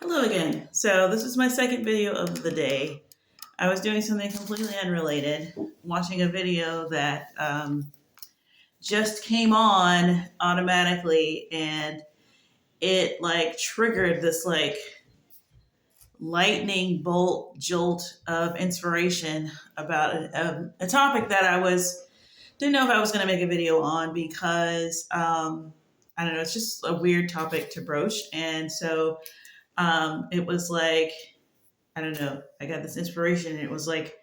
Hello again. So this is my second video of the day. I was doing something completely unrelated, watching a video that just came on automatically, and it like triggered this like lightning bolt jolt of inspiration about a topic that I was didn't know if I was going to make a video on because I don't know, it's just a weird topic to broach, and so it was like I don't know. I got this inspiration, and it was like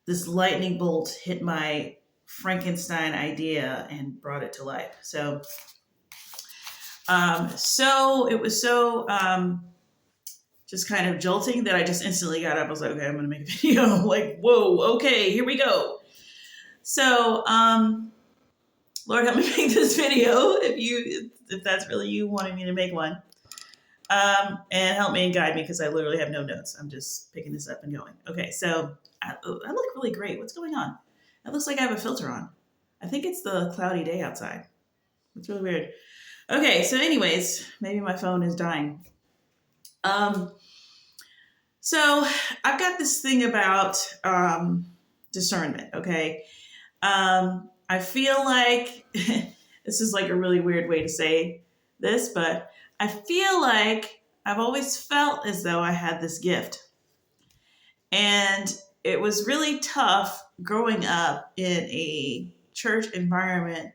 this lightning bolt hit my Frankenstein idea and brought it to life. So it was so just kind of jolting that I just instantly got up. I was like, okay, I'm going to make a video. Like, whoa, okay, here we go. So, Lord, help me make this video if that's really you wanting me to make one. And help me and guide me because I literally have no notes. I'm just picking this up and going. Okay, so I look really great. What's going on? It looks like I have a filter on. I think it's the cloudy day outside. It's really weird. Okay, so anyways, maybe my phone is dying. So I've got this thing about discernment, okay? I feel like this is like a really weird way to say this, but I feel like I've always felt as though I had this gift. And it was really tough growing up in a church environment,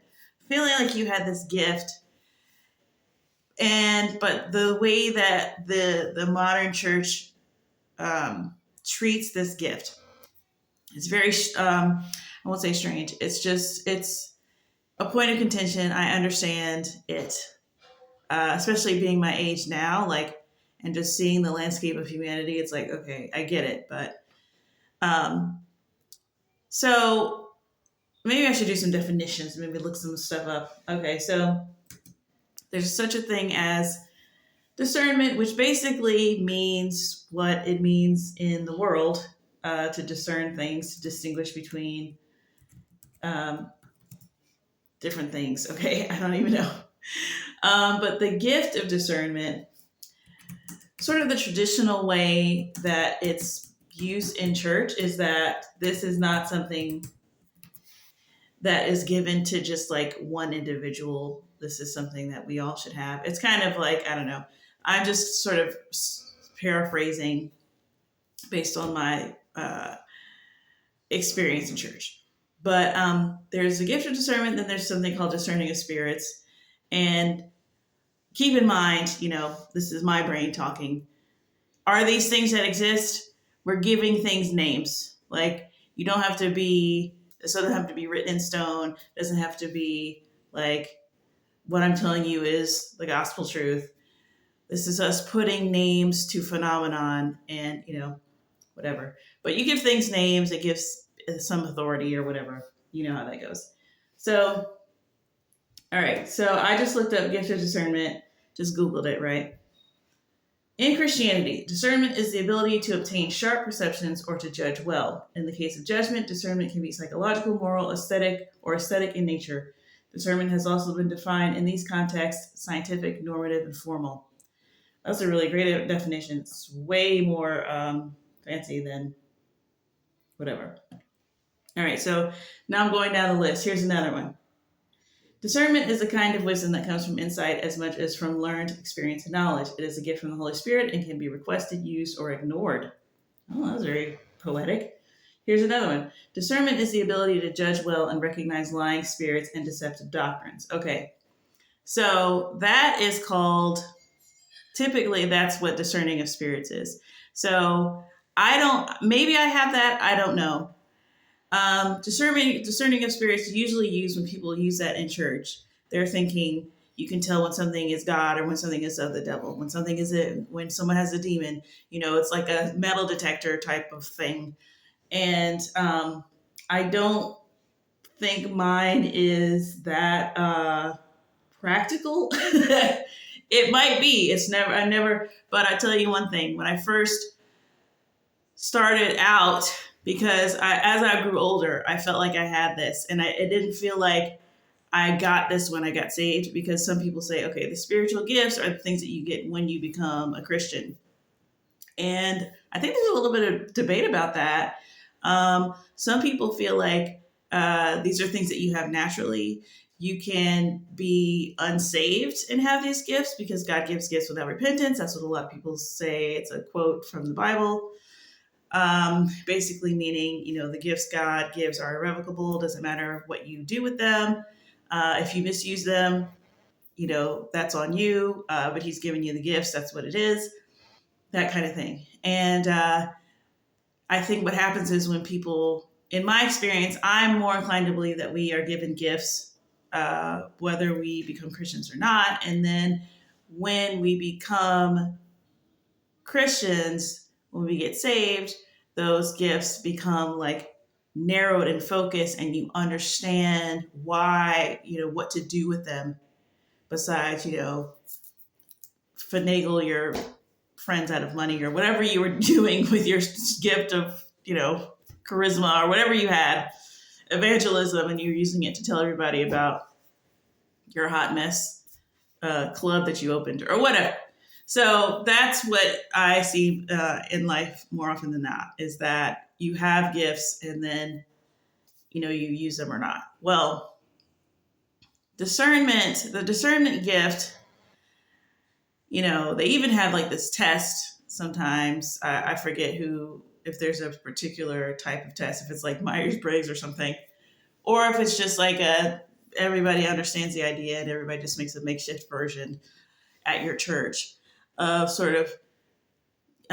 feeling like you had this gift. But the way that the modern church treats this gift, it's very, I won't say strange. It's a point of contention. I understand it. Especially being my age now, and just seeing the landscape of humanity, it's like, okay, I get it. But so maybe I should do some definitions, maybe look some stuff up. Okay, so there's such a thing as discernment, which basically means what it means in the world, to discern things, to distinguish between different things. Okay, I don't even know. But the gift of discernment, sort of the traditional way that it's used in church, is that this is not something that is given to just like one individual. This is something that we all should have. It's kind of like, I don't know, I'm just sort of paraphrasing based on my experience in church. But there's a gift of discernment, then there's something called discerning of spirits. And keep in mind, this is my brain talking. Are these things that exist? We're giving things names. Like, you don't have to be, this doesn't have to be written in stone. It doesn't have to be like, what I'm telling you is the gospel truth. This is us putting names to phenomenon and, whatever. But you give things names, it gives some authority or whatever. You know how that goes. So, all right. So I just looked up gift of discernment, just Googled it, right? In Christianity, discernment is the ability to obtain sharp perceptions or to judge well. In the case of judgment, discernment can be psychological, moral, aesthetic, or aesthetic in nature. Discernment has also been defined in these contexts: scientific, normative, and formal. That's a really great definition. It's way more fancy than whatever. All right, so now I'm going down the list. Here's another one. Discernment is a kind of wisdom that comes from insight as much as from learned experience and knowledge. It is a gift from the Holy Spirit and can be requested, used, or ignored. Oh, that was very poetic. Here's another one. Discernment is the ability to judge well and recognize lying spirits and deceptive doctrines. Okay, so that is called, typically that's what discerning of spirits is. So maybe I have that, I don't know. Discerning of spirits is usually used when people use that in church. They're thinking you can tell when something is God or when something is of the devil. When someone has a demon, it's like a metal detector type of thing. And I don't think mine is that practical. It might be. But I tell you one thing, when I first started out, because as I grew older, I felt like I had this, and it didn't feel like I got this when I got saved, because some people say, okay, the spiritual gifts are the things that you get when you become a Christian. And I think there's a little bit of debate about that. Some people feel like these are things that you have naturally. You can be unsaved and have these gifts because God gives gifts without repentance. That's what a lot of people say. It's a quote from the Bible. Basically meaning, the gifts God gives are irrevocable. Doesn't matter what you do with them. If you misuse them, that's on you. But He's given you the gifts. That's what it is. That kind of thing. And I think what happens is when people, in my experience, I'm more inclined to believe that we are given gifts, whether we become Christians or not. And then when we become Christians, when we get saved, those gifts become like narrowed and focused, and you understand why, what to do with them besides, finagle your friends out of money or whatever you were doing with your gift of, charisma or whatever you had, evangelism, and you're using it to tell everybody about your hot mess club that you opened or whatever. So that's what I see in life more often than not, is that you have gifts and then, you use them or not. Well, the discernment gift, they even have like this test sometimes. I forget if there's a particular type of test, if it's like Myers-Briggs or something, or if it's just like everybody understands the idea and everybody just makes a makeshift version at your church of sort of,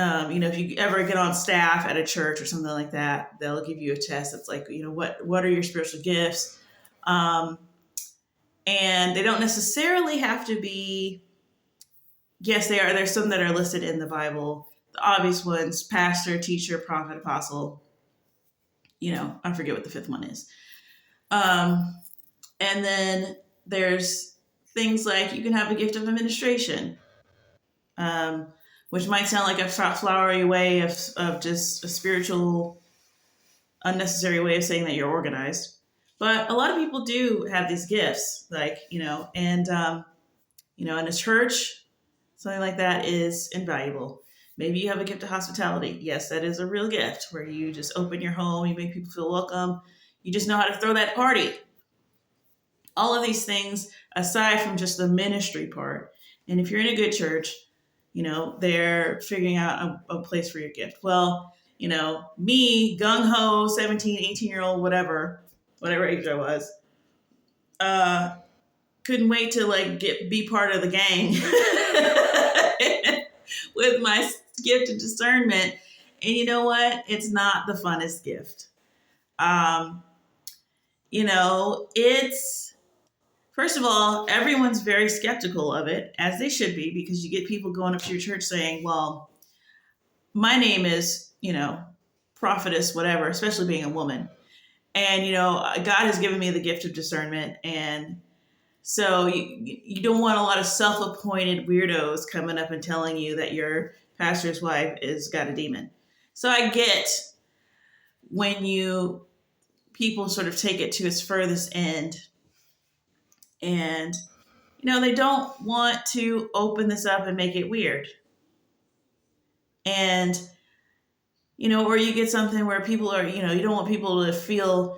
if you ever get on staff at a church or something like that, they'll give you a test that's like, what are your spiritual gifts? And they don't necessarily have to be, yes, they are. There's some that are listed in the Bible. The obvious ones: pastor, teacher, prophet, apostle. I forget what the fifth one is. And then there's things like you can have a gift of administration, which might sound like a flowery way of just a spiritual, unnecessary way of saying that you're organized. But a lot of people do have these gifts, like, and, in a church, something like that is invaluable. Maybe you have a gift of hospitality. Yes, that is a real gift where you just open your home, you make people feel welcome. You just know how to throw that party. All of these things, aside from just the ministry part. And if you're in a good church, they're figuring out a place for your gift. Well, me, gung-ho, 17, 18-year-old, whatever age I was, couldn't wait to be part of the gang with my gift of discernment. And you know what? It's not the funnest gift. It's, first of all, everyone's very skeptical of it, as they should be, because you get people going up to your church saying, well, my name is, prophetess, whatever, especially being a woman. And, God has given me the gift of discernment. And so you don't want a lot of self-appointed weirdos coming up and telling you that your pastor's wife has got a demon. So I get when people sort of take it to its furthest end, and, they don't want to open this up and make it weird. And, or you get something where people are, you don't want people to feel,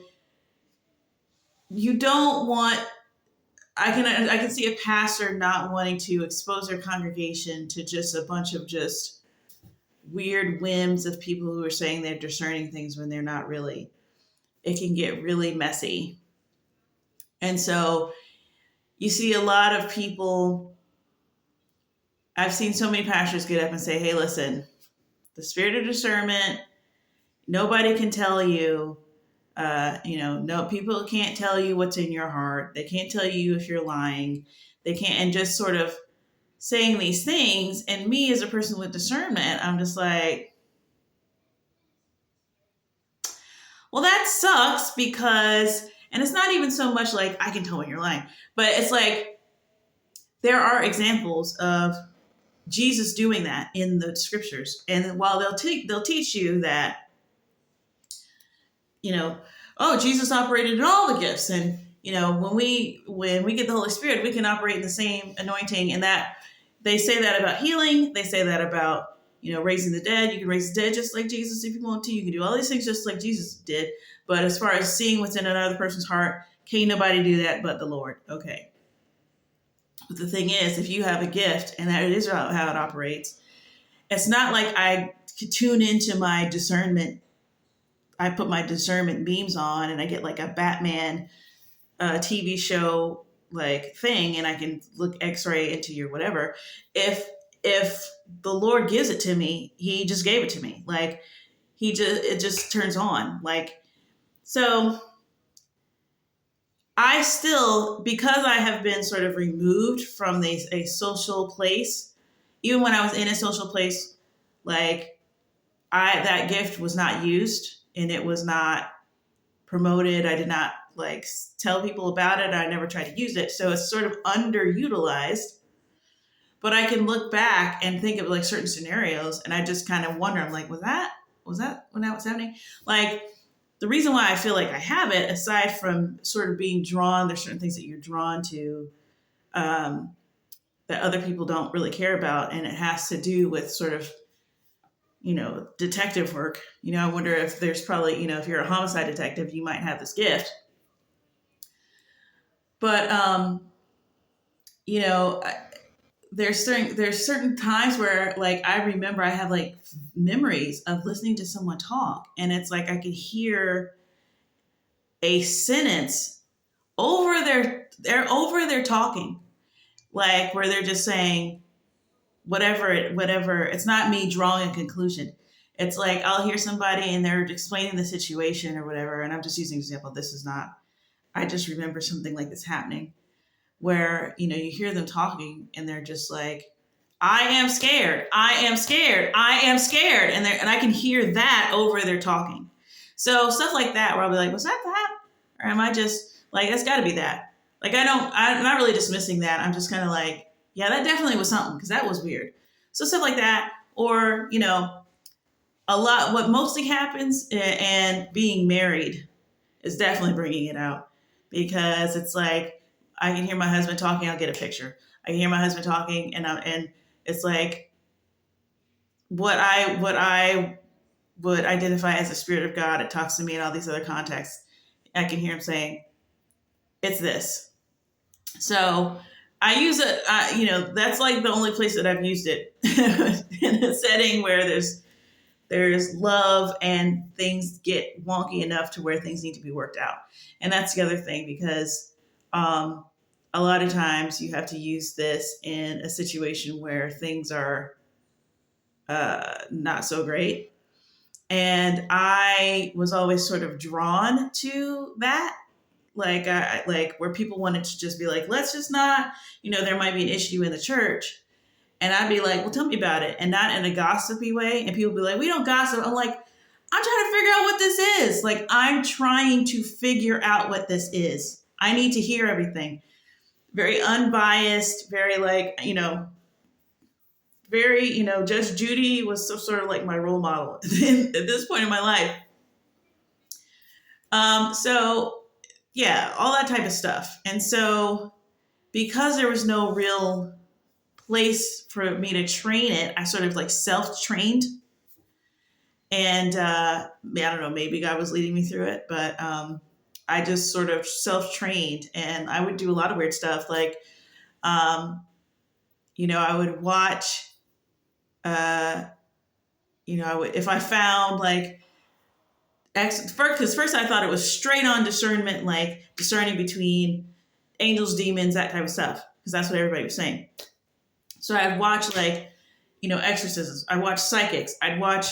I can see a pastor not wanting to expose their congregation to just a bunch of just weird whims of people who are saying they're discerning things when they're not really. It can get really messy. And so you see a lot of people, I've seen so many pastors get up and say, hey, listen, the spirit of discernment, nobody can tell you, no, people can't tell you what's in your heart. They can't tell you if you're lying. They can't, and just sort of saying these things. And me as a person with discernment, I'm just like, well, that sucks, because, and it's not even so much like I can tell when you're lying, but it's like there are examples of Jesus doing that in the scriptures. And while they'll teach you that, Jesus operated in all the gifts, and when we get the Holy Spirit, we can operate in the same anointing. And that they say that about healing. They say that about raising the dead. You can raise the dead just like Jesus if you want to. You can do all these things just like Jesus did. But as far as seeing what's in another person's heart, can't nobody do that but the Lord. Okay. But the thing is, if you have a gift, and that is how it operates, it's not like I tune into my discernment. I put my discernment beams on and I get like a Batman TV show like thing, and I can look X-ray into your whatever. If the Lord gives it to me, He just gave it to me. Like it just turns on. Like so, I still, because I have been sort of removed from a social place, even when I was in a social place, like that gift was not used and it was not promoted. I did not like tell people about it. I never tried to use it. So it's sort of underutilized. But I can look back and think of like certain scenarios and I just kind of wonder, I'm like, was that when that was happening? Like the reason why I feel like I have it, aside from sort of being drawn, there's certain things that you're drawn to that other people don't really care about. And it has to do with sort of, detective work. I wonder if there's probably, if you're a homicide detective, you might have this gift. But, there's certain times where like I remember I have like memories of listening to someone talk, and it's like I could hear a sentence over they're talking, like where they're just saying whatever. It's not me drawing a conclusion. It's like I'll hear somebody and they're explaining the situation or whatever, and I'm just using an example. This is not. I just remember something like this happening where you hear them talking and they're just like, I am scared, I am scared, I am scared, and I can hear that over their talking. So stuff like that where I'll be like, was that, or am I just like, that's got to be that. Like I'm not really dismissing that. I'm just kind of like, yeah, that definitely was something because that was weird. So stuff like that, or a lot. What mostly happens, and being married is definitely bringing it out because it's like I can hear my husband talking, I'll get a picture. I can hear my husband talking, and it's like what I would identify as the Spirit of God. It talks to me in all these other contexts. I can hear him saying, "It's this." So I use it. That's like the only place that I've used it in a setting where there's love and things get wonky enough to where things need to be worked out. And that's the other thing, because a lot of times you have to use this in a situation where things are not so great. And I was always sort of drawn to that. Like where people wanted to just be like, let's just not, there might be an issue in the church. And I'd be like, well, tell me about it. And not in a gossipy way. And people be like, we don't gossip. I'm like, I'm trying to figure out what this is. Like, I'm trying to figure out what this is. I need to hear everything. Very unbiased, very like, very, Judge Judy was sort of like my role model at this point in my life. So yeah, all that type of stuff. And so because there was no real place for me to train it, I sort of like self-trained. And I don't know, maybe God was leading me through it, but I just sort of self-trained, and I would do a lot of weird stuff. Like, I would watch, if I found like, because first I thought it was straight on discernment, like discerning between angels, demons, that type of stuff, because that's what everybody was saying. So I'd watch like, exorcisms. I'd watch psychics. I'd watch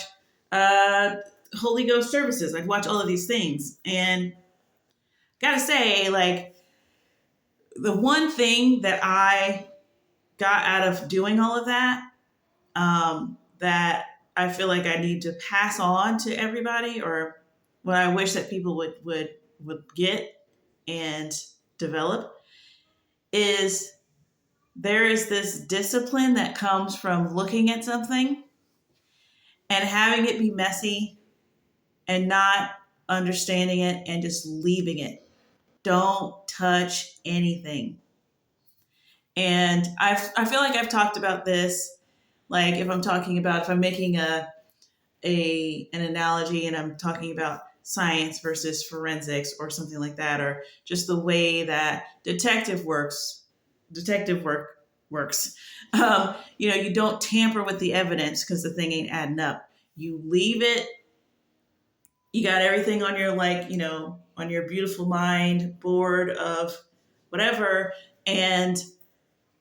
Holy Ghost services. I'd watch all of these things. And gotta say, like, the one thing that I got out of doing all of that, that I feel like I need to pass on to everybody, or what I wish that people would get and develop, is there is this discipline that comes from looking at something and having it be messy and not understanding it and just leaving it. Don't touch anything. And I feel like I've talked about this. Like if I'm making an analogy and I'm talking about science versus forensics or something like that, or just the way that detective works. You don't tamper with the evidence because the thing ain't adding up. You leave it. You got everything on your on your beautiful mind board of whatever, and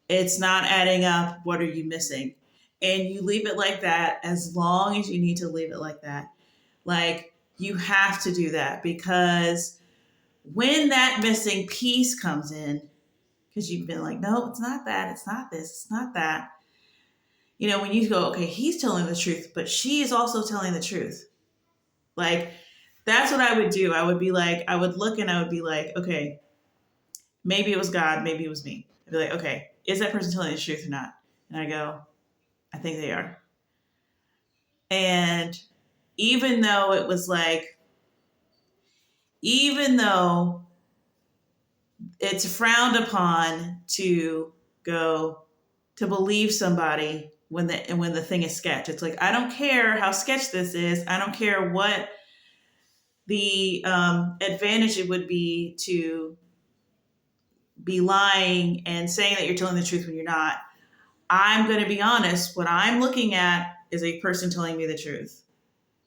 it's not adding up. What are you missing? And you leave it like that as long as you need to leave it like that. Like, you have to do that, because when that missing piece comes in, because you've been like, no, it's not that, it's not this, it's not that. When you go, okay, he's telling the truth, but she is also telling the truth. Like, that's what I would do. I would be like, I would look and I would be like, okay, maybe it was God, maybe it was me. I'd be like, okay, is that person telling the truth or not? And I go, I think they are. And even though it was like, even though it's frowned upon to go to believe somebody when the thing is sketch. It's like, I don't care how sketch this is. I don't care what the advantage it would be to be lying and saying that you're telling the truth when you're not. I'm going to be honest. What I'm looking at is a person telling me the truth.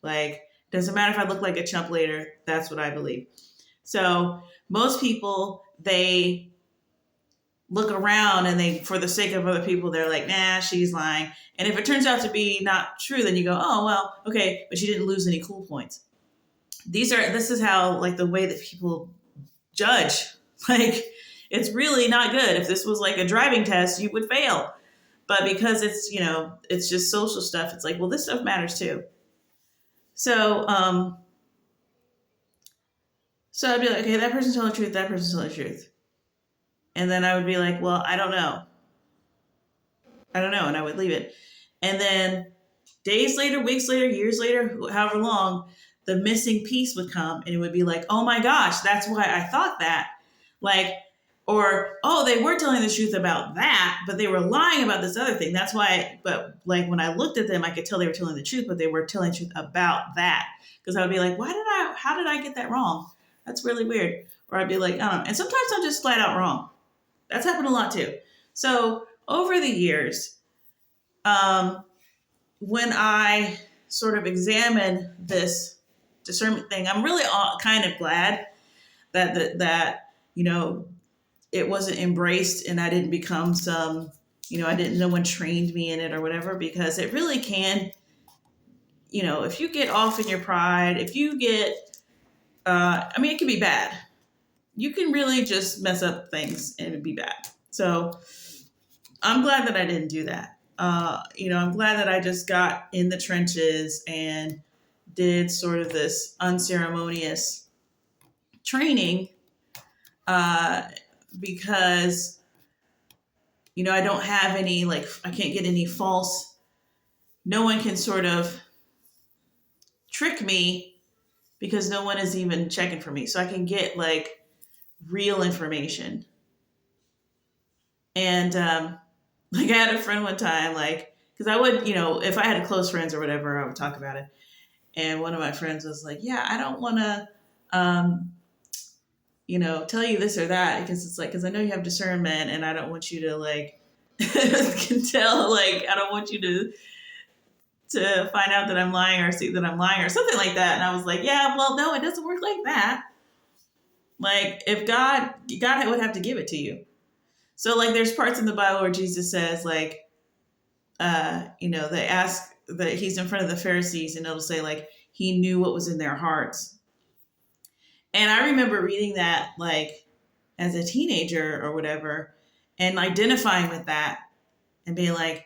Like, doesn't matter if I look like a chump later. That's what I believe. So most people, they look around and they, for the sake of other people, they're like, nah, she's lying. And if it turns out to be not true, then you go, oh, well, okay, but she didn't lose any cool points. This is how, like, the way that people judge. Like, it's really not good. If this was like a driving test, you would fail. But because it's just social stuff, it's like, well, this stuff matters too. So, so I'd be like, okay, that person's telling the truth, that person's telling the truth. And then I would be like, well, I don't know. And I would leave it. And then days later, weeks later, years later, however long, the missing piece would come and it would be like, oh my gosh, that's why I thought that. Like, or, oh, they were telling the truth about that, but they were lying about this other thing. That's why, but like when I looked at them, I could tell they were telling the truth, but they were telling the truth about that. Because I would be like, how did I get that wrong? That's really weird. Or I'd be like, I don't know. And sometimes I'm just flat out wrong. That's happened a lot too. So over the years, when I sort of examine this discernment thing, I'm really kind of glad that it wasn't embraced and I didn't become no one trained me in it or whatever, because it really can, if you get off in your pride, if you get, it can be bad. You can really just mess up things and it'd be bad. So I'm glad that I didn't do that. I'm glad that I just got in the trenches and did sort of this unceremonious training, because, I don't have any, like, I can't get any false, no one can sort of trick me because no one is even checking for me. So I can get like real information. And, like, I had a friend one time, like, because I would, if I had close friends or whatever, I would talk about it. And one of my friends was like, yeah, I don't want to, tell you this or that, because it's like, because I know you have discernment and I don't want you to, like, can tell, like, I don't want you to find out that I'm lying or see that I'm lying or something like that. And I was like, yeah, well, no, it doesn't work like that. Like, if God would have to give it to you. So, like, there's parts in the Bible where Jesus says, like, they ask that he's in front of the Pharisees and it'll say, like, he knew what was in their hearts. And I remember reading that, like, as a teenager or whatever, and identifying with that and being like,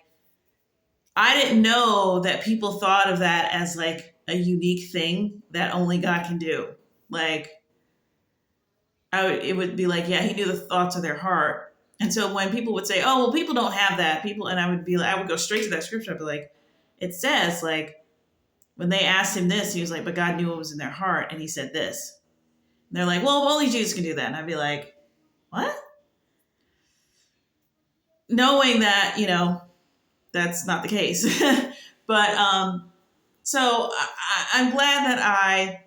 I didn't know that people thought of that as, like, a unique thing that only God can do. Like, it would be like, yeah, he knew the thoughts of their heart. And so when people would say, oh, well, people don't have that, and I would go straight to that scripture. I'd be like, it says, like, when they asked him this, he was like, but God knew what was in their heart. And he said this. And they're like, well, only Jesus can do that. And I'd be like, what? Knowing that, that's not the case. But so I'm glad that I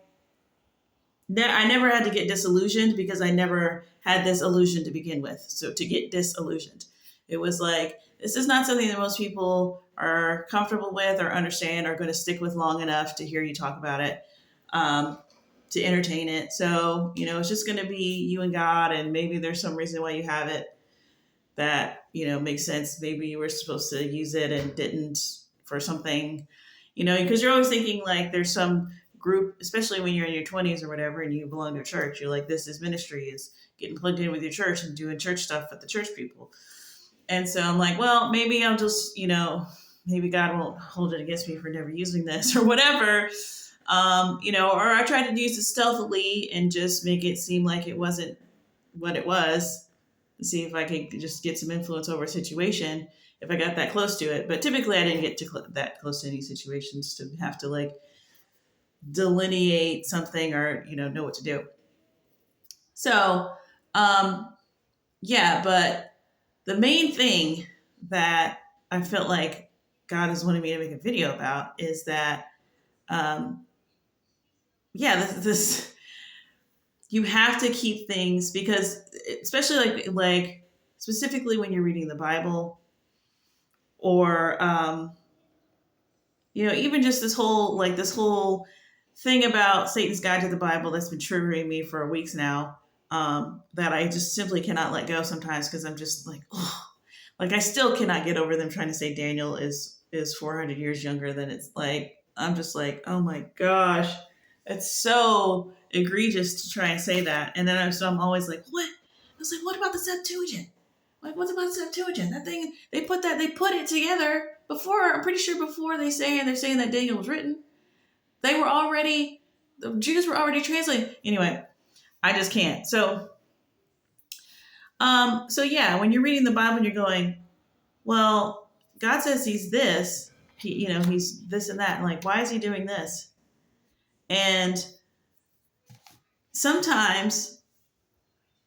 never had to get disillusioned, because I never had this illusion to begin with. So to get disillusioned, it was like, this is not something that most people are comfortable with or understand or going to stick with long enough to hear you talk about it, to entertain it. So, it's just going to be you and God, and maybe there's some reason why you have it that, makes sense. Maybe you were supposed to use it and didn't for something, because you're always thinking like there's some group, especially when you're in your 20s or whatever, and you belong to a church. You're like, this is ministry, is getting plugged in with your church and doing church stuff with the church people. And so I'm like, well, maybe I'll just, maybe God won't hold it against me for never using this or whatever. Or I tried to use it stealthily and just make it seem like it wasn't what it was, see if I could just get some influence over a situation if I got that close to it. But typically I didn't get that close to any situations to have to like delineate something or, know what to do. So, yeah, but the main thing that I felt like God is wanting me to make a video about is that, this you have to keep things, because especially like specifically when you're reading the Bible, or even just this whole thing about Satan's guide to the Bible that's been triggering me for weeks now, that I just simply cannot let go sometimes, because I'm just like, oh, like I still cannot get over them trying to say Daniel is 400 years younger than it's like. I'm just like, oh my gosh, it's so egregious to try and say that. And then I'm always like, what? I was like, what about the Septuagint? Like, what's about the Septuagint? That thing, they put it together before. I'm pretty sure before they're saying that Daniel was written, the Jews were already translating. Anyway, I just can't. So yeah, when you're reading the Bible and you're going, well, God says he's this, he's this and that. And like, why is he doing this? And sometimes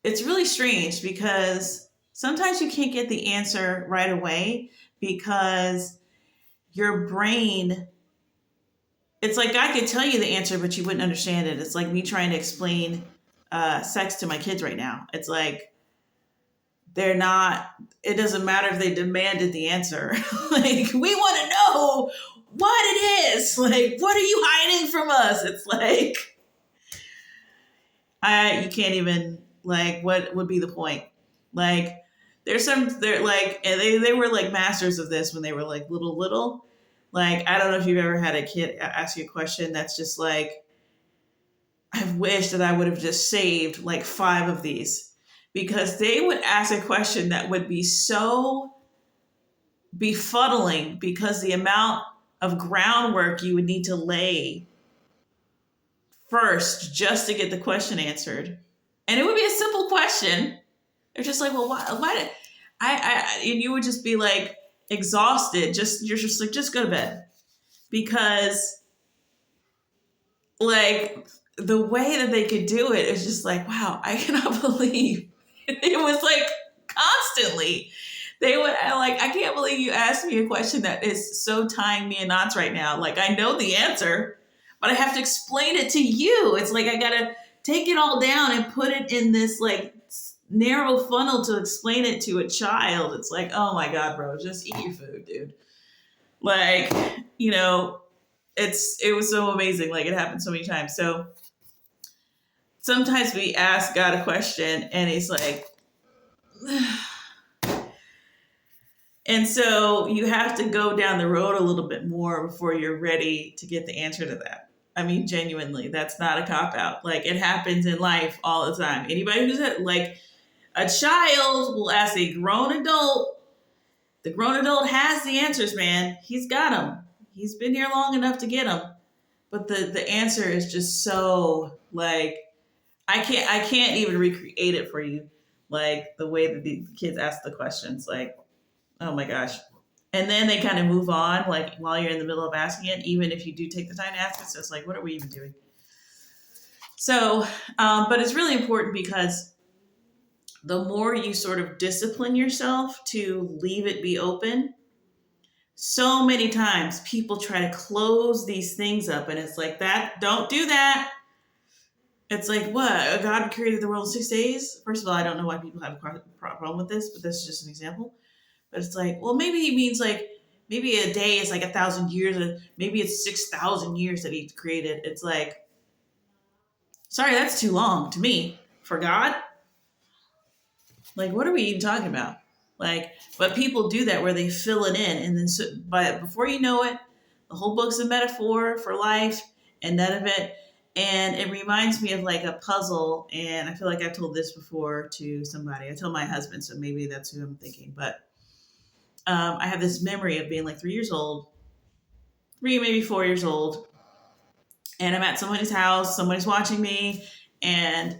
it's really strange, because sometimes you can't get the answer right away, because your brain, it's like I could tell you the answer, but you wouldn't understand it. It's like me trying to explain sex to my kids right now. It's like, it doesn't matter if they demanded the answer. Like, we want to know what it is. Like, what are you hiding from us? It's like, you can't even, like, what would be the point? Like, they're like, and they were like masters of this when they were like little. Like, I don't know if you've ever had a kid ask you a question that's just like, I wish that I would have just saved like 5 of these, because they would ask a question that would be so befuddling, because the amount of groundwork you would need to lay first just to get the question answered. And it would be a simple question. They're just like, well, why did and you would just be like exhausted. You're just like, just go to bed. Because like the way that they could do it is just like, wow, I cannot believe it was like constantly. They would like, I can't believe you asked me a question that is so tying me in knots right now. Like, I know the answer, but I have to explain it to you. It's like, I got to take it all down and put it in this like narrow funnel to explain it to a child. It's like, oh my God, bro, just eat your food, dude. Like, it was so amazing. Like, it happened so many times. So sometimes we ask God a question and he's like, and so you have to go down the road a little bit more before you're ready to get the answer to that. I mean, genuinely, that's not a cop out. Like, it happens in life all the time. Anybody who's like a child will ask a grown adult. The grown adult has the answers, man. He's got them. He's been here long enough to get them. But the answer is just so like, I can't even recreate it for you. Like the way that the kids ask the questions, like, oh my gosh. And then they kind of move on, like while you're in the middle of asking it, even if you do take the time to ask it. So it's like, what are we even doing? So, but it's really important because the more you sort of discipline yourself to leave it be open, so many times people try to close these things up, and it's like, that, don't do that. It's like, what? God created the world in 6 days? First of all, I don't know why people have a problem with this, but this is just an example. But it's like, well, maybe he means like, maybe a day is like 1,000 years, and maybe it's 6,000 years that he created. It's like, sorry, that's too long to me. For God, like, what are we even talking about? Like, but people do that where they fill it in, and then but before you know it, the whole book's a metaphor for life, and none of it. And it reminds me of like a puzzle, and I feel like I've told this before to somebody. I told my husband, so maybe that's who I'm thinking. But I have this memory of being like 3 years old, maybe 4 years old, and I'm at somebody's house. Somebody's watching me, and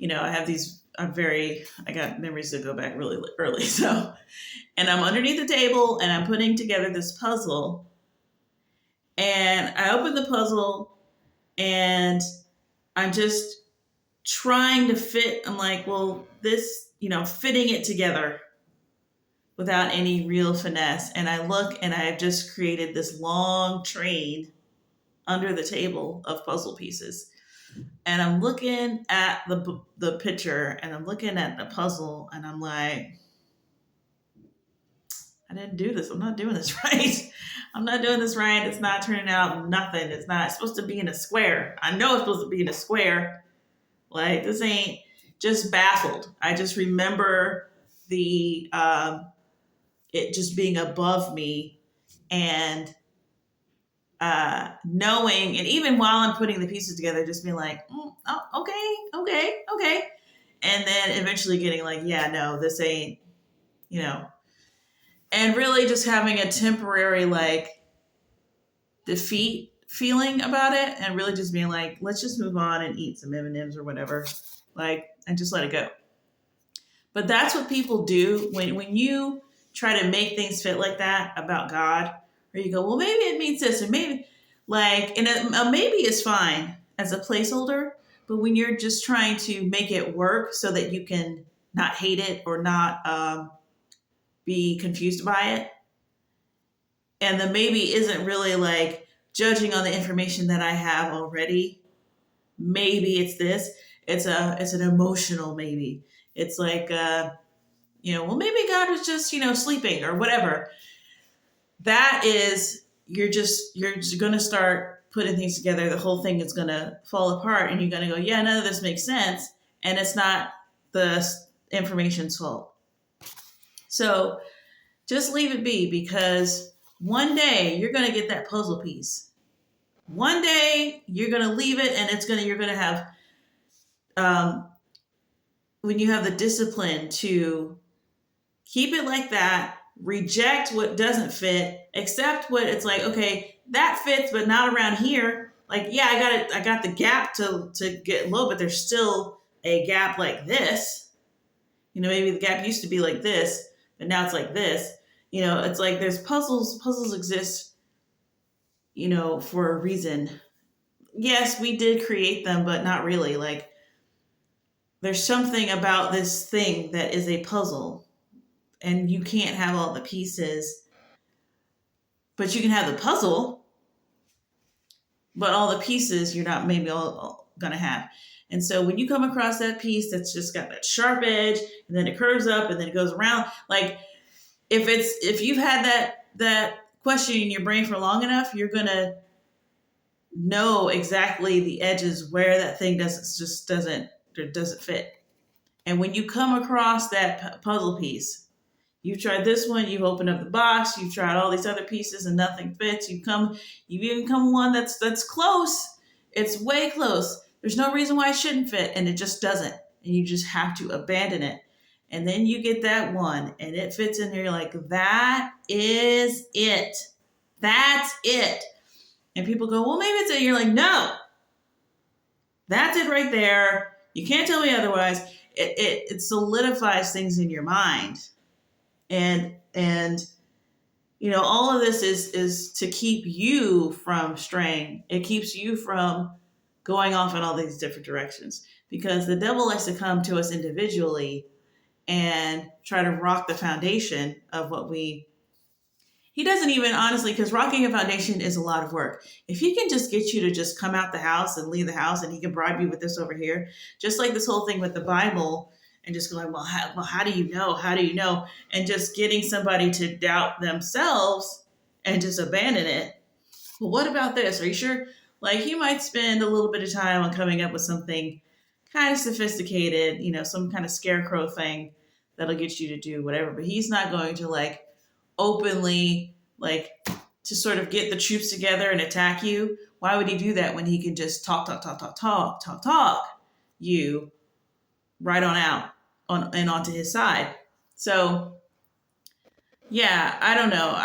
I have these. I got memories that go back really early. So, and I'm underneath the table, and I'm putting together this puzzle, and I open the puzzle, and I'm just trying to fit. I'm like, well, this, fitting it together without any real finesse. And I look, and I've just created this long train under the table of puzzle pieces. And I'm looking at the picture, and I'm looking at the puzzle, and I'm like, I didn't do this. I'm not doing this right. I'm not doing this right. It's not turning out nothing. It's supposed to be in a square. I know it's supposed to be in a square. Like, this ain't, just baffled. I just remember the it just being above me, and knowing, and even while I'm putting the pieces together, just being like, oh, okay. And then eventually getting like, yeah, no, this ain't, and really just having a temporary like defeat feeling about it, and really just being like, let's just move on and eat some M&Ms or whatever, like, and just let it go. But that's what people do when you try to make things fit like that about God, or you go, well, maybe it means this, or maybe like, and a maybe is fine as a placeholder, but when you're just trying to make it work so that you can not hate it or not be confused by it, and the maybe isn't really like judging on the information that I have already. Maybe it's this. It's an emotional maybe. It's like well, maybe God was just sleeping or whatever. That is, you're just going to start putting things together. The whole thing is going to fall apart, and you're going to go, yeah, none of this makes sense, and it's not the information's fault. So just leave it be, because one day you're going to get that puzzle piece. One day you're going to leave it, and you're going to have, when you have the discipline to keep it like that, reject what doesn't fit, accept what it's like, okay, that fits, but not around here. Like, yeah, I got the gap to get low, but there's still a gap like this. Maybe the gap used to be like this, but now it's like this. It's like there's puzzles exist, for a reason. Yes, we did create them, but not really. Like, there's something about this thing that is a puzzle, and you can't have all the pieces, but you can have the puzzle, but all the pieces you're not maybe all going to have. And so when you come across that piece that's just got that sharp edge, and then it curves up, and then it goes around, like, if you've had that question in your brain for long enough, you're going to know exactly the edges where that thing doesn't fit. And when you come across that puzzle piece, you've tried this one, you've opened up the box, you've tried all these other pieces, and nothing fits. You've even come one that's close. It's way close. There's no reason why it shouldn't fit, and it just doesn't. And you just have to abandon it. And then you get that one, and it fits in there. You're like, that is it. That's it. And people go, well, maybe it's it. You're like, no, that's it right there. You can't tell me otherwise. It solidifies things in your mind. And all of this is to keep you from straying. It keeps you from going off in all these different directions, because the devil likes to come to us individually and try to rock the foundation of what he doesn't even, honestly, because rocking a foundation is a lot of work. If he can just get you to just come out the house and leave the house, and he can bribe you with this over here, just like this whole thing with the Bible, and just going, how do you know? How do you know? And just getting somebody to doubt themselves and just abandon it. Well, what about this? Are you sure? Like, he might spend a little bit of time on coming up with something kind of sophisticated, some kind of scarecrow thing that'll get you to do whatever, but he's not going to like openly, like, to sort of get the troops together and attack you. Why would he do that when he can just talk you right on out and onto his side? So yeah, I don't know.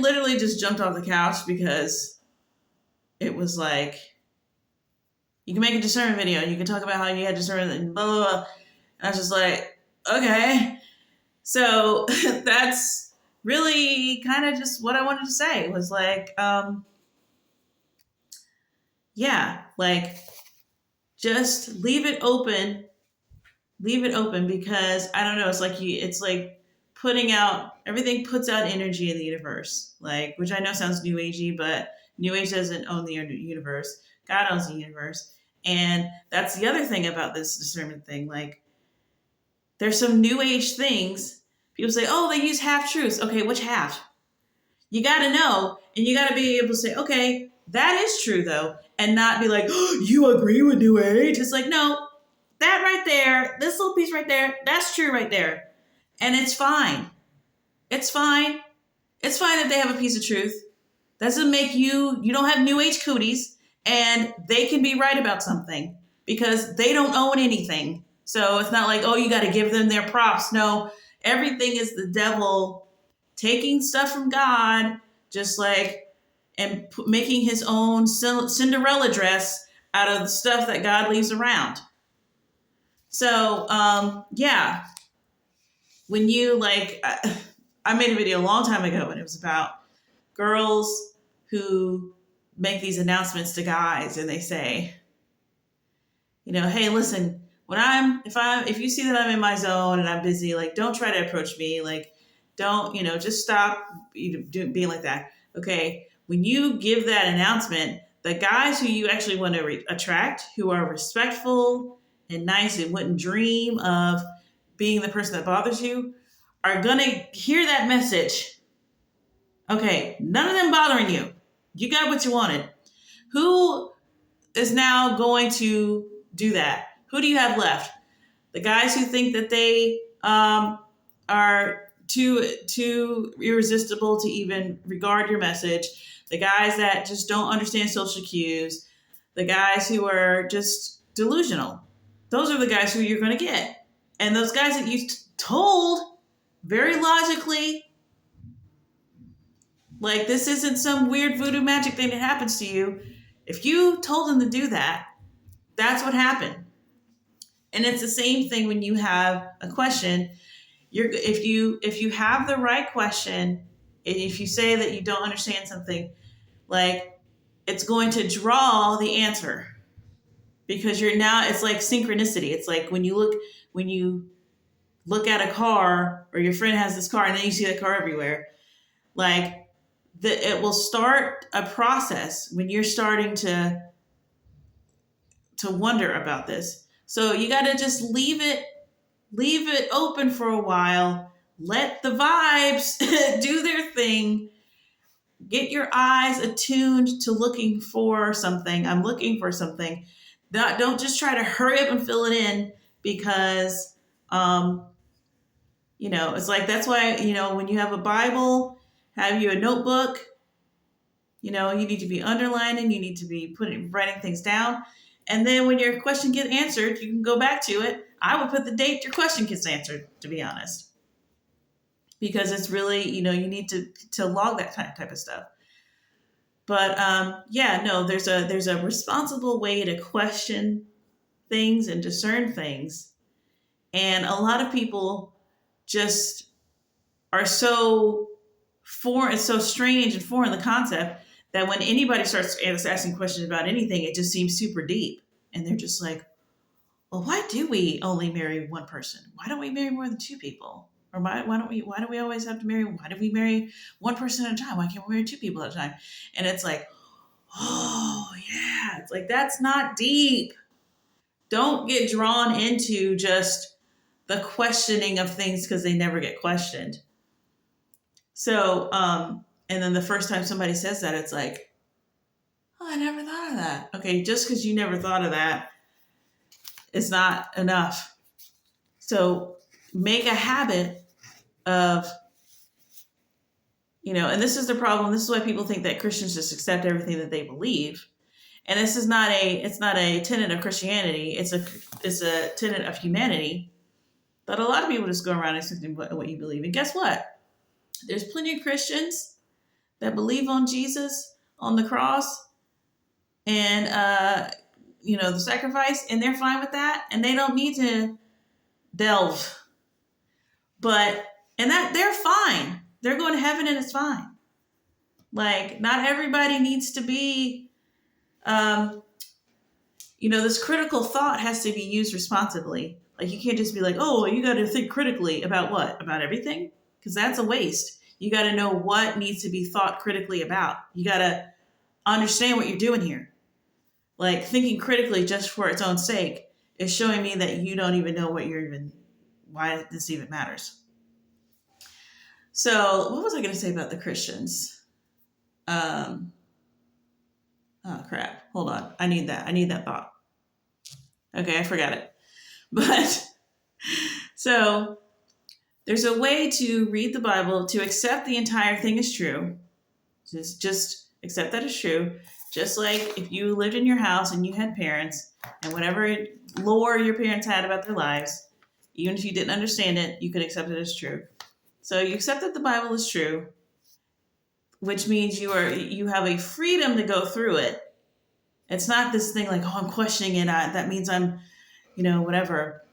Literally just jumped off the couch because it was like, you can make a discernment video, you can talk about how you had discernment and blah blah blah. And I was just like, okay. So that's really kind of just what I wanted to say, was like, yeah, like, just leave it open, because I don't know, it's like putting out, everything puts out energy in the universe, like, which I know sounds new agey, but new age doesn't own the universe. God owns the universe. And that's the other thing about this discernment thing. Like, there's some new age things. People say, oh, they use half truths. Okay, which half? You got to know, and you got to be able to say, okay, that is true though, and not be like, oh, you agree with new age. It's like, no, that right there, this little piece right there, that's true right there. And it's fine. It's fine. It's fine that they have a piece of truth. Doesn't make you don't have new age cooties, and they can be right about something because they don't own anything. So it's not like, oh, you got to give them their props. No, everything is the devil taking stuff from God, just like, and making his own Cinderella dress out of the stuff that God leaves around. So, yeah, when you like, I made a video a long time ago, and it was about girls who make these announcements to guys, and they say, hey, listen, if you see that I'm in my zone and I'm busy, like, don't try to approach me. Like, don't, just stop being like that. Okay. When you give that announcement, the guys who you actually want to attract, who are respectful and nice and wouldn't dream of being the person that bothers you, are going to hear that message. Okay. None of them bothering you. You got what you wanted. Who is now going to do that? Who do you have left? The guys who think that they are too irresistible to even regard your message. The guys that just don't understand social cues. The guys who are just delusional. Those are the guys who you're going to get. And those guys that you told very logically, like, this isn't some weird voodoo magic thing that happens to you. If you told them to do that, that's what happened. And it's the same thing when you have a question. If you have the right question, and if you say that you don't understand something, like, it's going to draw the answer, because it's like synchronicity. It's like when you look at a car, or your friend has this car, and then you see that car everywhere. Like, it will start a process when you're starting to wonder about this. So you got to just leave it open for a while. Let the vibes do their thing. Get your eyes attuned to looking for something. I'm looking for something. Don't just try to hurry up and fill it in, because, it's like, that's why, when you have a Bible, have you a notebook, you need to be underlining, you need to be writing things down. And then when your question gets answered, you can go back to it. I would put the date your question gets answered, to be honest, because it's really, you need to log that type of stuff. But there's a responsible way to question things and discern things. And a lot of people just are so foreign, it's so strange and foreign, the concept, that when anybody starts asking questions about anything, it just seems super deep. And they're just like, well, why do we only marry one person? Why don't we marry more than two people? Or why do we always have to marry? Why do we marry one person at a time? Why can't we marry two people at a time? And it's like, oh yeah, it's like, that's not deep. Don't get drawn into just the questioning of things because they never get questioned. So, and then the first time somebody says that, it's like, oh, I never thought of that. Okay, just because you never thought of that is not enough. So make a habit of, and this is the problem. This is why people think that Christians just accept everything that they believe. And this is it's not a tenet of Christianity. It's a tenet of humanity. But a lot of people just go around accepting what you believe. And guess what? There's plenty of Christians that believe on Jesus on the cross and, the sacrifice, and they're fine with that. And they don't need to delve. And that they're fine. They're going to heaven and it's fine. Like, not everybody needs to be, this critical thought has to be used responsibly. Like, you can't just be like, oh, you got to think critically about what? About everything? Because that's a waste. You got to know what needs to be thought critically about. You got to understand what you're doing here. Like, thinking critically just for its own sake is showing me that you don't even know why this even matters. So what was I going to say about the Christians? Oh, crap. Hold on. I need that thought. Okay, I forgot it. But so there's a way to read the Bible, to accept the entire thing as true. Just accept that as true. Just like if you lived in your house and you had parents, and whatever lore your parents had about their lives, even if you didn't understand it, you could accept it as true. So you accept that the Bible is true, which means you have a freedom to go through it. It's not this thing like, oh, I'm questioning it. That means I'm, whatever.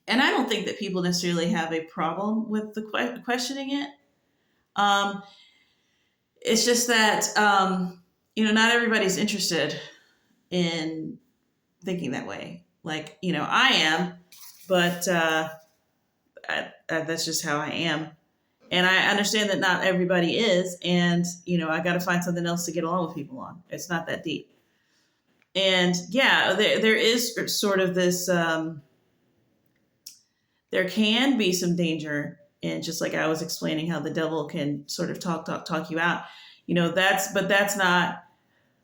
And I don't think that people necessarily have a problem with the questioning it. It's just that, not everybody's interested in thinking that way. Like, I am, but that's just how I am. And I understand that not everybody is. And, I got to find something else to get along with people on. It's not that deep. And yeah, there is sort of this, there can be some danger in, just like I was explaining, how the devil can sort of talk you out. That's not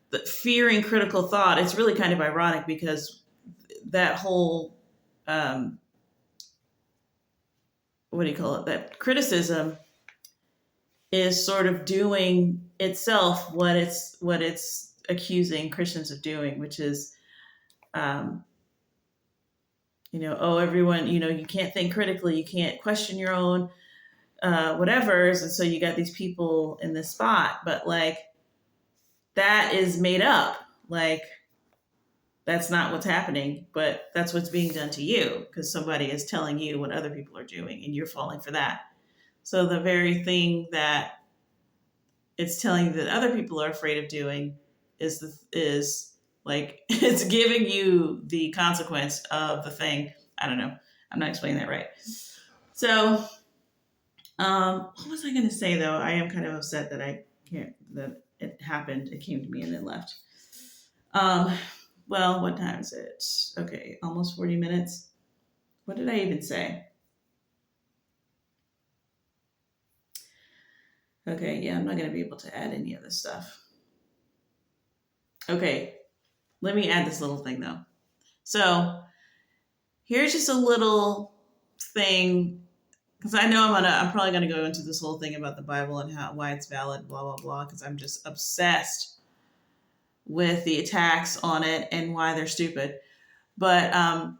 the fearing critical thought. It's really kind of ironic because that whole, that criticism is sort of doing itself what it's accusing Christians of doing, which is, everyone, you can't think critically, you can't question your own whatevers, and so you got these people in this spot. But like, that is made up. Like, that's not what's happening, but that's what's being done to you because somebody is telling you what other people are doing and you're falling for that. So the very thing that it's telling you that other people are afraid of doing is like, it's giving you the consequence of the thing. I don't know. I'm not explaining that right. So, what was I going to say though? I am kind of upset that that it happened. It came to me and then left. Well, what time is it? Okay, almost 40 minutes. What did I even say? Okay, yeah, I'm not going to be able to add any of this stuff. Okay, let me add this little thing though. So here's just a little thing, because I know I'm probably going to go into this whole thing about the Bible and why it's valid, blah, blah, blah, because I'm just obsessed with the attacks on it and why they're stupid. But, and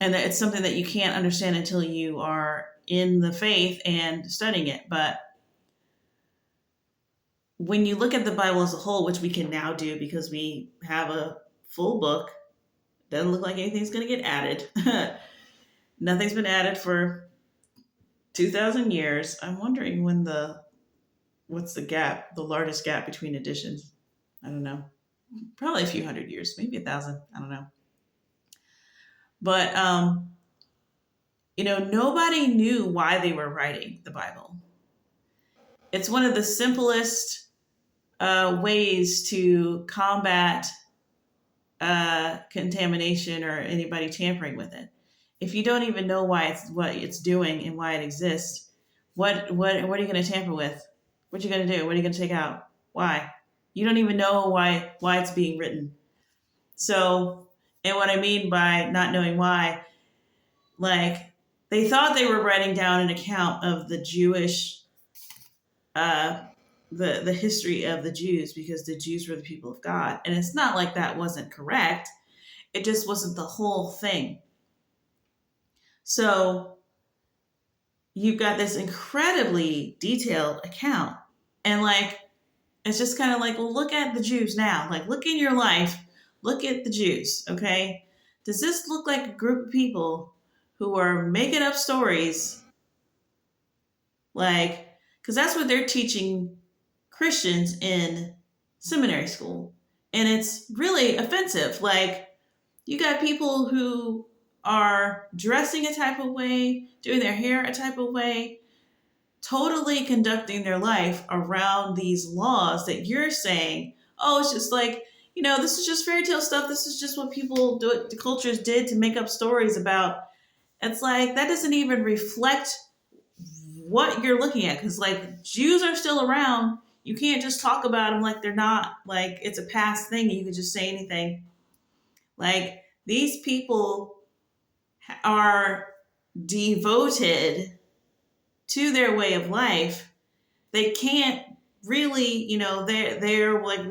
it's something that you can't understand until you are in the faith and studying it. But when you look at the Bible as a whole, which we can now do because we have a full book, doesn't look like anything's going to get added. Nothing's been added for 2,000 years. I'm wondering when what's the largest gap between editions? I don't know. Probably a few hundred years, maybe 1,000. I don't know. But, nobody knew why they were writing the Bible. It's one of the simplest ways to combat contamination or anybody tampering with it. If you don't even know what it's doing and why it exists, what are you going to tamper with? What are you going to do? What are you going to take out? Why? You don't even know why it's being written. So, and what I mean by not knowing why, like they thought they were writing down an account of the Jewish, the history of the Jews, because the Jews were the people of God, and it's not like that wasn't correct. It just wasn't the whole thing. So you've got this incredibly detailed account, and like it's just kind of like, well, look at the Jews now. Like, look in your life. Look at the Jews, okay? Does this look like a group of people who are making up stories? Like, because that's what they're teaching Christians in seminary school. And it's really offensive. Like, you got people who are dressing a type of way, doing their hair a type of way, totally conducting their life around these laws that you're saying, oh, it's just like, this is just fairy tale stuff. This is just what people do, the cultures did to make up stories about. It's like, that doesn't even reflect what you're looking at. Because like Jews are still around. You can't just talk about them like they're not, like it's a past thing and you can just say anything. Like these people are devoted to their way of life. They can't really, they're like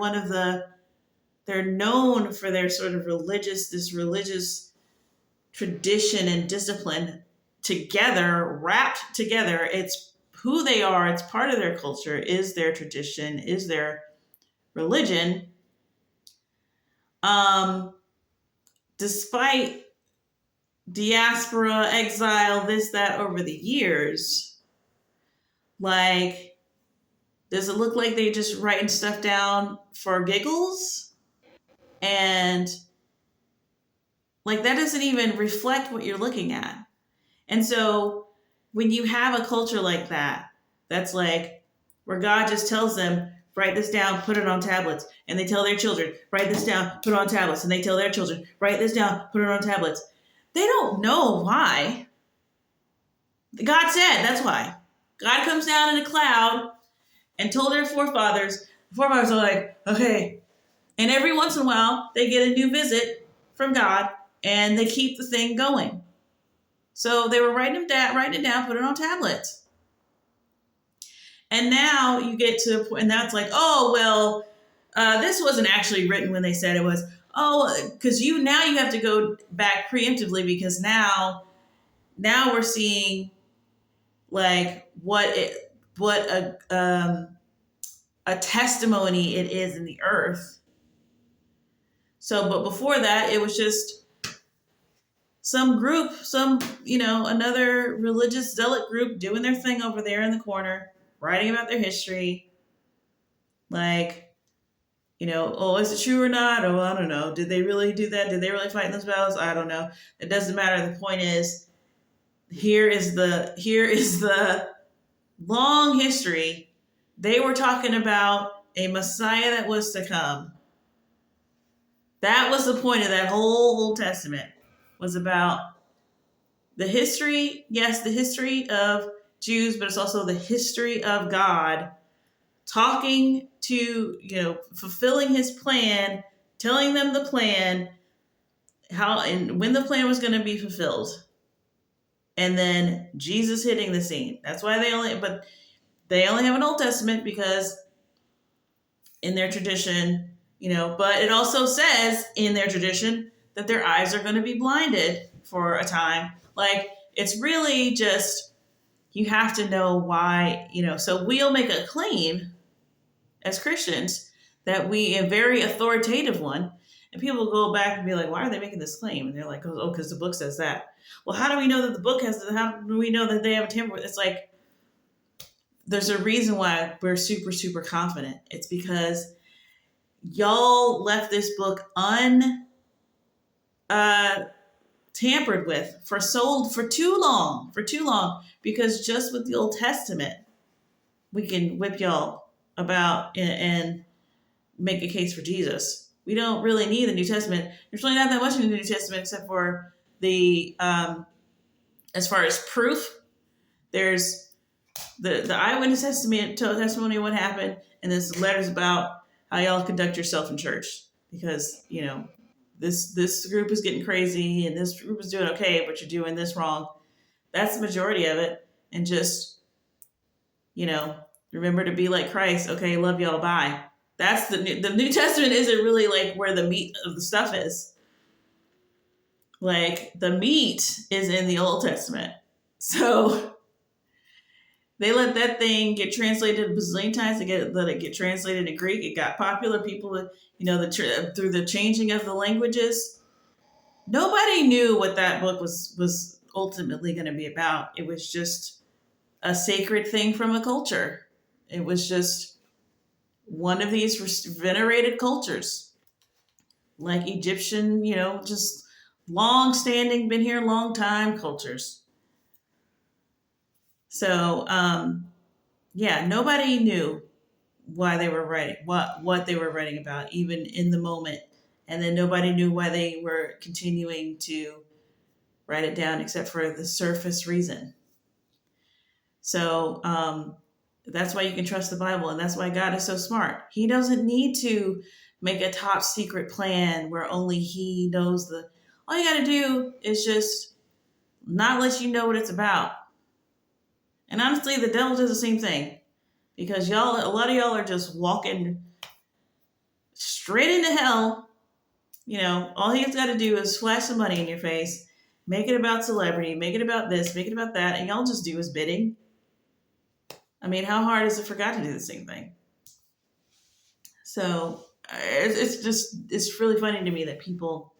they're known for their sort of religious tradition and discipline together, wrapped together. It's who they are. It's part of their culture, is their tradition, is their religion. Despite diaspora, exile, this, that over the years, like, does it look like they're just writing stuff down for giggles? And like that doesn't even reflect what you're looking at. And so when you have a culture like that, that's like where God just tells them, write this down, put it on tablets. And they tell their children, write this down, put it on tablets. And they tell their children, write this down, put it on tablets. They don't know why. God said, that's why. God comes down in a cloud and told their forefathers. The forefathers are like, okay. And every once in a while, they get a new visit from God and they keep the thing going. So they were writing it down, put it on tablets. And now you get to a point, and that's like, oh, well, this wasn't actually written when they said it was. Oh, because now you have to go back preemptively, because now we're seeing like what a testimony it is in the earth. So, but before that, it was just some group, another religious zealot group doing their thing over there in the corner, writing about their history. Like, oh, is it true or not? Oh, I don't know. Did they really do that? Did they really fight in those battles? I don't know. It doesn't matter. The point is, here is the long history. They were talking about a Messiah that was to come. That was the point of that whole Old Testament, was about the history. Yes, the history of Jews, but it's also the history of God talking to, fulfilling his plan, telling them the plan, how and when the plan was going to be fulfilled. And then Jesus hitting the scene. That's why they only have an Old Testament, because in their tradition, but it also says in their tradition that their eyes are going to be blinded for a time. Like, it's really just, you have to know why, so we'll make a claim as Christians that a very authoritative one, and people go back and be like, why are they making this claim? And they're like, oh, because the book says that. Well, how do we know that the book how do we know that they haven't tampered with it? It's like, there's a reason why we're super, super confident. It's because y'all left this book uh, tampered with for too long, because just with the Old Testament, we can whip y'all about and make a case for Jesus. We don't really need the New Testament. There's really not that much in the New Testament except for the as far as proof. There's the eyewitness testimony of what happened, and there's letters about how y'all conduct yourself in church, because this group is getting crazy and this group is doing okay, but you're doing this wrong. That's the majority of it. And just remember to be like Christ. Okay, love y'all. Bye. That's the New Testament isn't really like where the meat of the stuff is. Like, the meat is in the Old Testament. So they let that thing get translated a bazillion times. Let it get translated in Greek. It got popular. People, through the changing of the languages, nobody knew what that book was ultimately going to be about. It was just a sacred thing from a culture. It was just one of these venerated cultures, like Egyptian, just long-standing, been here a long time cultures. So, yeah, nobody knew why they were writing, what they were writing about, even in the moment. And then nobody knew why they were continuing to write it down, except for the surface reason. So that's why you can trust the Bible, and that's why God is so smart. He doesn't need to make a top secret plan where only He knows all you got to do is just not let you know what it's about. And honestly, the devil does the same thing, because a lot of y'all are just walking straight into hell. All he's got to do is flash some money in your face, make it about celebrity, make it about this, make it about that, and y'all just do his bidding. I mean, how hard is it for God to do the same thing? So it's really funny to me that people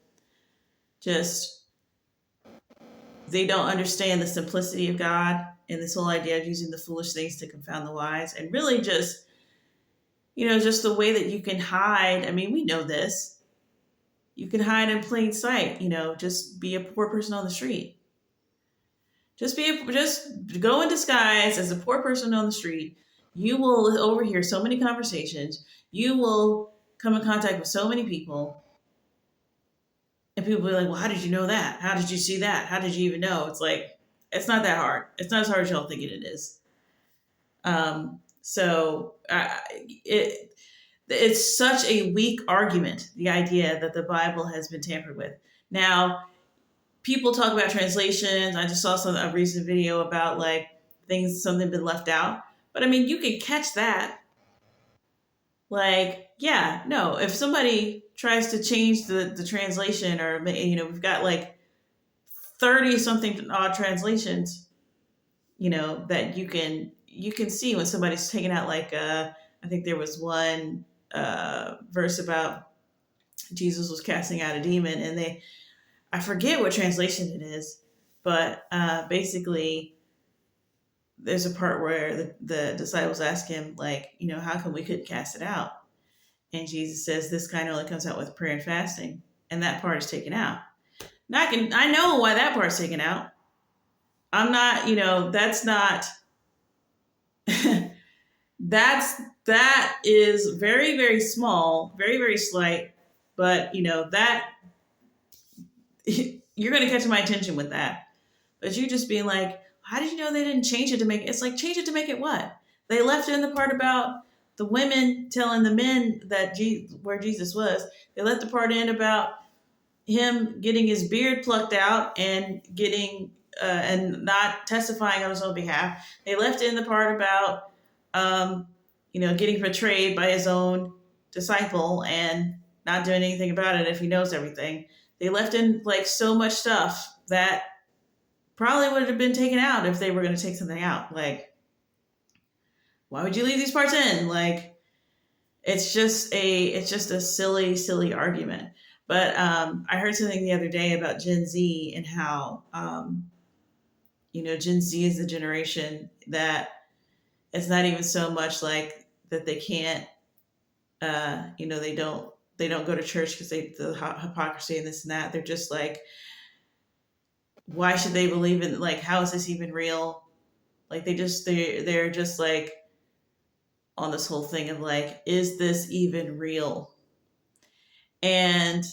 they don't understand the simplicity of God and this whole idea of using the foolish things to confound the wise, and really just the way that you can hide. I mean, we know this. You can hide in plain sight. Just be a poor person on the street. Just go in disguise as a poor person on the street. You will overhear so many conversations. You will come in contact with so many people. And people will be like, well, how did you know that? How did you see that? How did you even know? It's like, it's not that hard. It's not as hard as y'all thinking it is. It's such a weak argument, the idea that the Bible has been tampered with. Now, people talk about translations. I just saw a recent video about like something been left out. But I mean, you can catch that. Like, yeah, no, if somebody tries to change the translation, or we've got like 30 something odd translations, that you can see when somebody's taking out, like I think there was one verse about Jesus was casting out a demon, and I forget what translation it is, but basically there's a part where the disciples ask him, like, how come we couldn't cast it out? And Jesus says, this kind only comes out with prayer and fasting. And that part is taken out. Now I know why that part's taken out. I'm not, that's not, that is very, very small, very, very slight. But, that, you're going to catch my attention with that. But you just being like, how did you know they didn't change it to make it? It's like, change it to make it what? They left in the part about the women telling the men that where Jesus was. They left the part in about him getting his beard plucked out and getting and not testifying on his own behalf. They left in the part about getting betrayed by his own disciple and not doing anything about it if he knows everything. They left in like so much stuff that probably would have been taken out if they were going to take something out. Like, why would you leave these parts in? Like, it's just a silly, silly argument. But I heard something the other day about Gen Z and how Gen Z is the generation that It's not even so much like that they can't, they don't go to church because the hypocrisy and this and that. They're just like, why should they believe in, like, how is this even real? Like they're just like on this whole thing of like, is this even real? And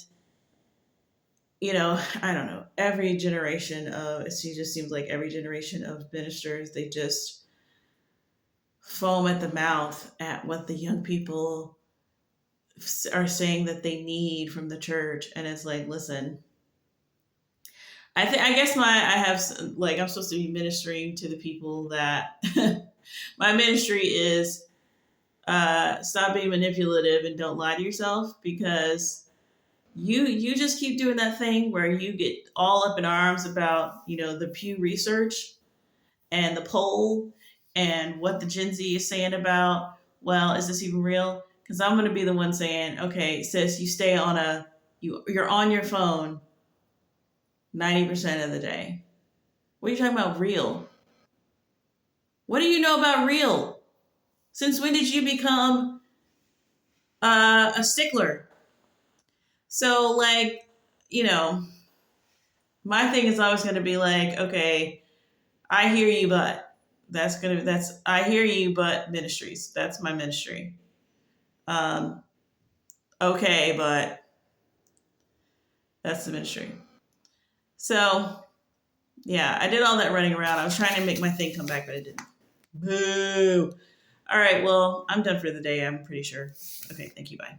I don't know. Every generation of it just seems like every generation of ministers, they just foam at the mouth at what the young people are saying that they need from the church, and it's like, listen, I guess I have, like, I'm supposed to be ministering to the people that my ministry is, stop being manipulative and don't lie to yourself, because you just keep doing that thing where you get all up in arms about the Pew Research and the poll and what the Gen Z is saying about, well, is this even real? Because I'm going to be the one saying, okay, sis, you're on your phone 90% of the day. What are you talking about real? What do you know about real? Since when did you become a stickler? So, like, you know, my thing is always going to be like, okay, I hear you, but I hear you, but ministries. That's my ministry. Um, okay, but that's the ministry. So, yeah, I did all that running around. I was trying to make my thing come back, but it didn't. Boo. All right, well, I'm done for the day, I'm pretty sure. Okay, thank you. Bye.